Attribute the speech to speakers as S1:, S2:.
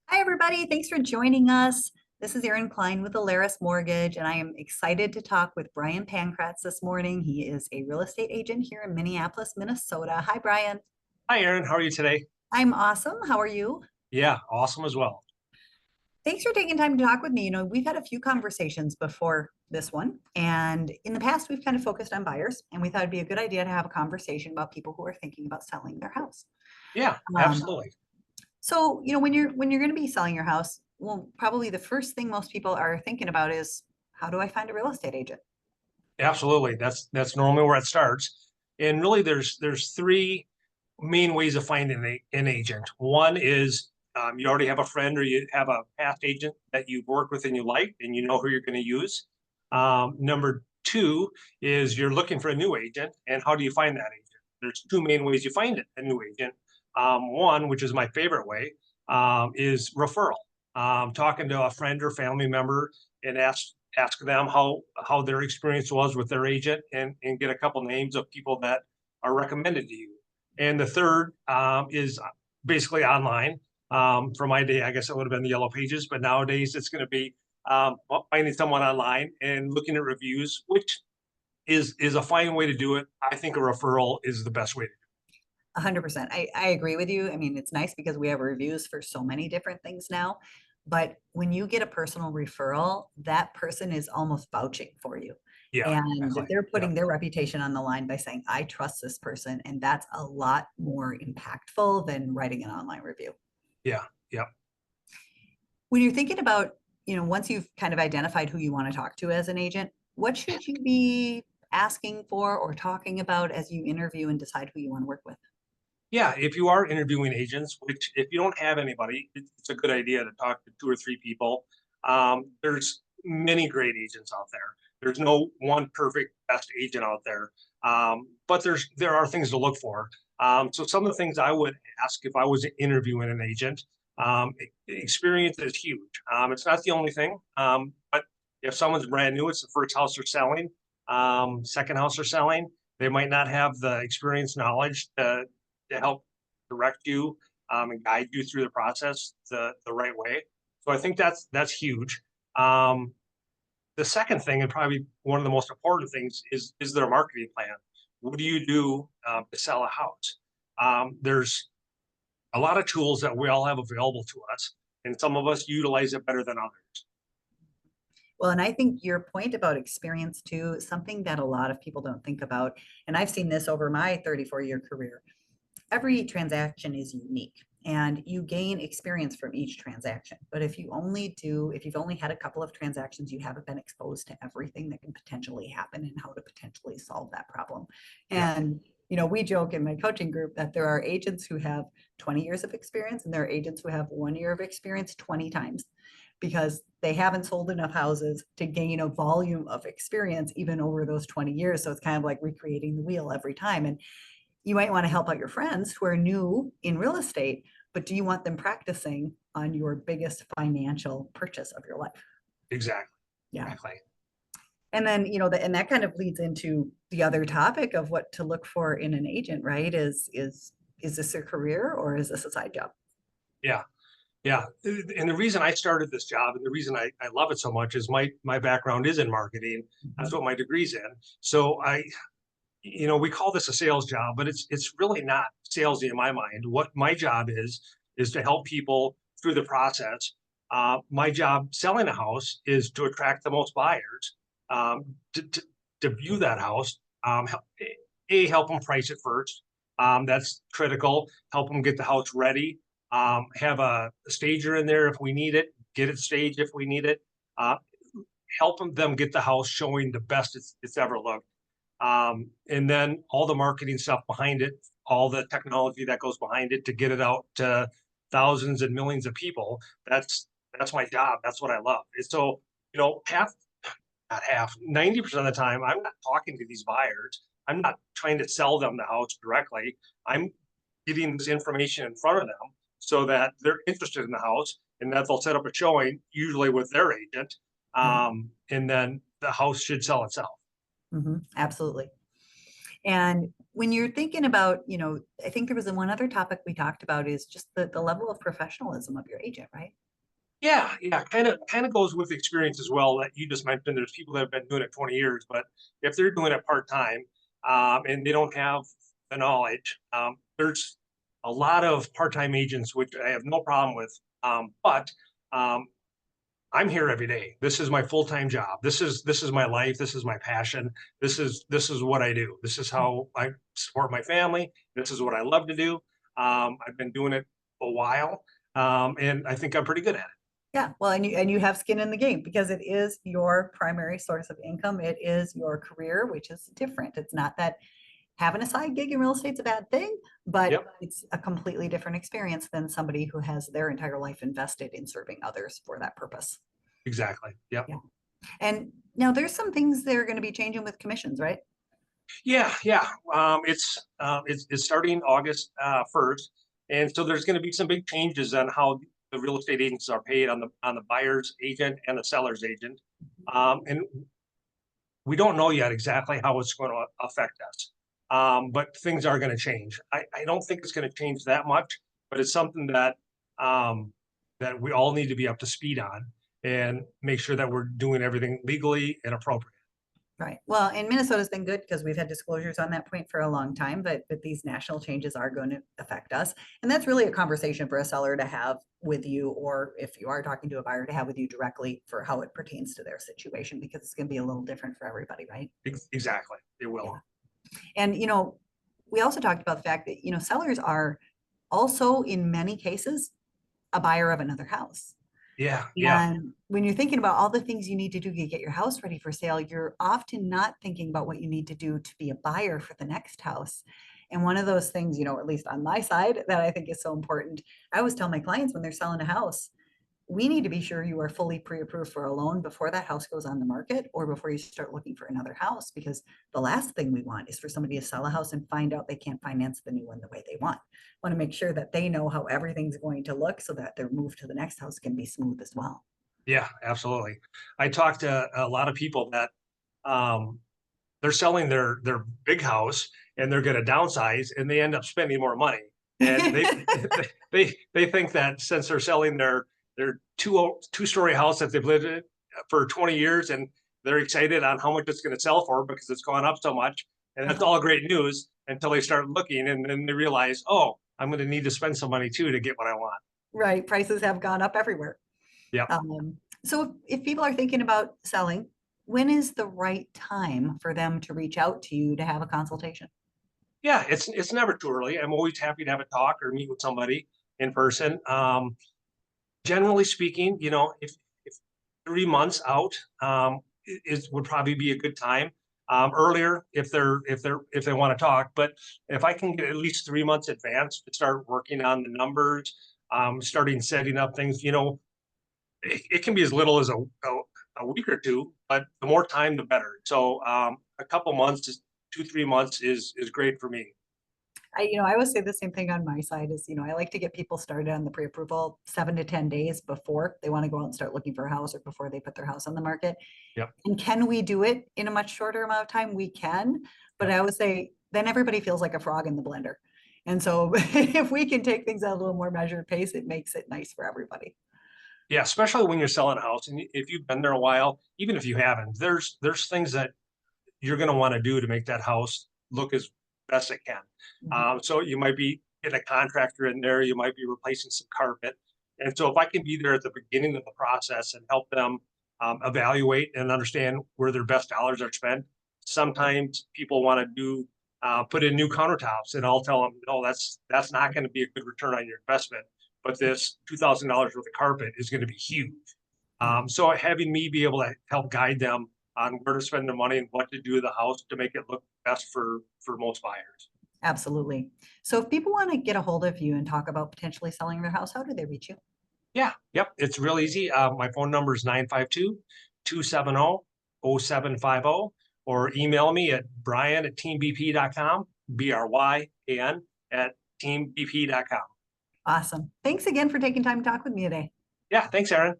S1: Hi, everybody. Thanks for joining us. This is Erin Kline with Alaris Mortgage, and I am excited to talk with Bryan Pankratz this morning. He is a real estate agent here in Minneapolis, Minnesota. Hi, Bryan.
S2: Hi, Erin. How are you today?
S1: I'm awesome. How are you?
S2: Yeah, awesome as well.
S1: Thanks for taking time to talk with me. We've had a few conversations before this one, and in the past, we've kind of focused on buyers, and we thought it'd be a good idea to have a conversation about people who are thinking about selling their house.
S2: Yeah,
S1: Um,
S2: absolutely.
S1: when you're going to be selling your house, well, probably the first thing most people are thinking about is how do I find a real estate agent?
S2: Absolutely. That's normally where it starts. And really there's three main ways of finding an agent. One is you already have a friend or you have a past agent that you've worked with and you like and you know who you're going to use. Number two is you're looking for a new agent, and how do you find that agent? There's two main ways you find it, a new agent. One, which is my favorite way, is referral. Talking to a friend or family member and ask them how their experience was with their agent, and get a couple names of people that are recommended to you. And the third is basically online. For my day, I guess it would have been the Yellow Pages, but nowadays it's going to be finding someone online and looking at reviews, which is a fine way to do it. I think a referral is the best way to do
S1: 100%. I agree with you. I mean, it's nice because we have reviews for so many different things now. But when you get a personal referral, that person is almost vouching for you.
S2: it. Yeah,
S1: And
S2: exactly.
S1: they're
S2: Yeah,
S1: putting their reputation on the line by saying, I trust this person. And that's a lot more impactful than writing an online review.
S2: yeah, yeah.
S1: When you're thinking about, once you've kind of identified who you want to talk to as an agent, what should you be asking for or talking about as you interview and decide who you want to work with?
S2: Yeah, if you are interviewing agents, which if you don't have anybody, it's a good idea to talk to two or three people. There's many great agents out there. There's no one perfect best agent out there, but there are things to look for. So some of the things I would ask if I was interviewing an agent, experience is huge. It's not the only thing, but if someone's brand new, it's the first house they're selling, second house they're selling, they might not have the experience knowledge to help direct you and guide you through the process the right way. So I think that's huge. Um, the second thing, and probably one of the most important things, is their marketing plan. What do you do to sell a house? There's a lot of tools that we all have available to us, and some of us utilize it better than others.
S1: Well, and I think your point about experience too is something that a lot of people don't think about. And I've seen this over my 34-year career. Every transaction is unique and you gain experience from each transaction. But if you've only had a couple of transactions, you haven't been exposed to everything that can potentially happen and how to potentially solve that problem.
S2: Yeah,
S1: And we joke in my coaching group that there are agents who have 20 years of experience and there are agents who have 1 year of experience 20 times because they haven't sold enough houses to gain a volume of experience even over those 20 years. So it's kind of like recreating the wheel every time. And you might want to help out your friends who are new in real estate, but do you want them practicing on your biggest financial purchase of your life?
S2: exactly,
S1: Yeah.
S2: exactly.
S1: And then, and that kind of leads into the other topic of what to look for in an agent, right? Is this a career or is this a side job?
S2: Yeah. Yeah, and the reason I started this job and the reason I love it so much is my background is in marketing. That's
S1: Mhm.
S2: what my degree's in. So we call this a sales job, but it's really not salesy in my mind. What my job is to help people through the process. My job selling a house is to attract the most buyers, to view that house. Help them price it first. That's critical. Help them get the house ready. Have a stager in there if we need it. Get it staged if we need it. Uh, help them get the house showing the best it's ever looked. And then all the marketing stuff behind it, all the technology that goes behind it to get it out to thousands and millions of people. That's my job. That's what I love. And so, not half, 90% of the time, I'm not talking to these buyers. I'm not trying to sell them the house directly. I'm getting this information in front of them so that they're interested in the house and that they'll set up a showing, usually with their agent.
S1: Right.
S2: And then the house should sell itself.
S1: Absolutely. And when you're thinking about, I think there was one other topic we talked about is just the level of professionalism of your agent, right?
S2: Yeah, yeah, kind of goes with experience as well that you just mentioned. There's people that have been doing it 20 years, but if they're doing it part-time, and they don't have the knowledge, there's a lot of part-time agents, which I have no problem with. But um, I'm here every day. This is my full-time job. This is my life. This is my passion. This is what I do. This is how I support my family. This is what I love to do. I've been doing it a while, and I think I'm pretty good at it.
S1: Yeah, well, and you have skin in the game because it is your primary source of income. It is your career, which is different. It's not that having a side gig in real estate's a bad thing, but
S2: Yep,
S1: it's a completely different experience than somebody who has their entire life invested in serving others for that purpose.
S2: exactly. Yep.
S1: Yeah. And now there's some things that are going to be changing with commissions, right?
S2: Yeah, yeah. It's starting August 1st, and so there's going to be some big changes on how the real estate agents are paid on the buyer's agent and the seller's agent, and we don't know yet exactly how it's going to affect us. But things are going to change. I don't think it's going to change that much, but it's something that we all need to be up to speed on and make sure that we're doing everything legally and appropriate.
S1: Right. Well, and Minnesota's been good because we've had disclosures on that point for a long time, but these national changes are going to affect us. And that's really a conversation for a seller to have with you, or if you are talking to a buyer, to have with you directly for how it pertains to their situation, because it's going to be a little different for everybody, right?
S2: Exactly, it will.
S1: Yeah. And, we also talked about the fact that, sellers are also in many cases a buyer of another house.
S2: Yeah, yeah.
S1: And when you're thinking about all the things you need to do to get your house ready for sale, you're often not thinking about what you need to do to be a buyer for the next house. And one of those things, at least on my side, that I think is so important, I always tell my clients when they're selling a house, we need to be sure you are fully pre-approved for a loan before that house goes on the market or before you start looking for another house, because the last thing we want is for somebody to sell a house and find out they can't finance the new one the way they want. Want to make sure that they know how everything's going to look so that their move to the next house can be smooth as well.
S2: Yeah, absolutely. I talked to a lot of people that um, they're selling their big house and they're going to downsize and they end up spending more money. And they they think that since they're selling their two-story house that they've lived in for 20 years and they're excited on how much it's going to sell for because it's gone up so much. And that's all great news until they start looking and then they realize, oh, I'm going to need to spend some money too to get what I want.
S1: Right. Prices have gone up everywhere.
S2: Yep.
S1: So if people are thinking about selling, when is the right time for them to reach out to you to have a consultation?
S2: Yeah, it's never too early. I'm always happy to have a talk or meet with somebody in person. Generally speaking, if 3 months out is would probably be a good time. Earlier if they want to talk, but if I can get at least 3 months advance to start working on the numbers, starting setting up things, it can be as little as a week or two, but the more time, the better. So a couple months, 2, 3 months is great for me.
S1: I always say the same thing on my side is, I like to get people started on the pre-approval 7 to 10 days before they want to go out and start looking for a house or before they put their house on the market.
S2: Yep.
S1: And can we do it in a much shorter amount of time? We can, but I always say then everybody feels like a frog in the blender. And so if we can take things at a little more measured pace, it makes it nice for everybody.
S2: Yeah, especially when you're selling a house, and if you've been there a while, even if you haven't, there's things that you're going to want to do to make that house look as best it can.
S1: Mhm.
S2: So you might be getting a contractor in there, you might be replacing some carpet, and so if I can be there at the beginning of the process and help them evaluate and understand where their best dollars are spent. Sometimes people want to do put in new countertops, and I'll tell them, no, that's not going to be a good return on your investment. But this $2,000 worth of carpet is going to be huge.
S1: Yeah.
S2: So having me be able to help guide them on where to spend their money and what to do to the house to make it look best for most buyers.
S1: Absolutely. So if people want to get a hold of you and talk about potentially selling their house, how do they reach you?
S2: Yeah, yep, it's real easy. My phone number is 952-270-0750, or email me at bryan@teambp.com, BRYAN at teambp.com.
S1: Awesome. Thanks again for taking time to talk with me today.
S2: Yeah, thanks, Erin.